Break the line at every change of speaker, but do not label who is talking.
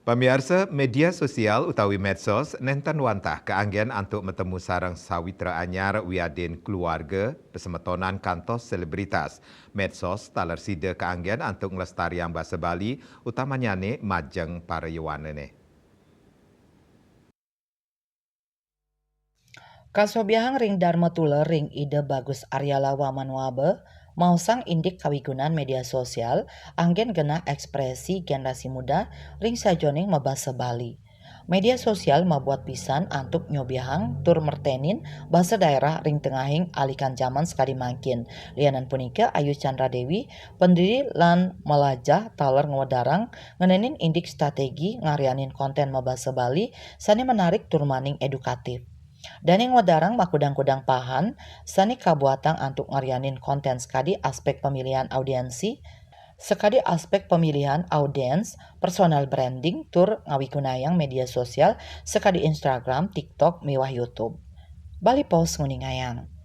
Pemirsa media sosial utawi medsos nenten wantah keanggen untuk metemu sarang sawitra anyar wiadin keluarga pesemetonan kantos selebritas. Medsos taler sida keanggen untuk ngelestarian bahasa Bali utamanya ne majeng para yuwana ne.
Kasobiahang ring Dharma Tuler ring ide bagus Aryalawa Manuabe, mau sang indik kawigunan media sosial, anggen gena ekspresi generasi muda ring sajoning mabasa Bali. Media sosial membuat pisan antuk nyobiahang tur mertenin bahasa daerah ring tengahing alikan zaman sekali mangkin. Lianan punika Ayu Chandra Dewi, pendiri lan melajah taler ngewadarang ngenenin indik strategi ngarianin konten mabasa Bali sani menarik tur maning edukatif. Dan yang wadarang makudang-kudang pahan, sani kabuatang antuk ngarianin konten sekadi aspek pemilihan audiensi, sekadi aspek pemilihan audiens, personal branding, tur ngawikunayang media sosial, sekadi Instagram, TikTok, miwah YouTube. Bali Post nguningayang.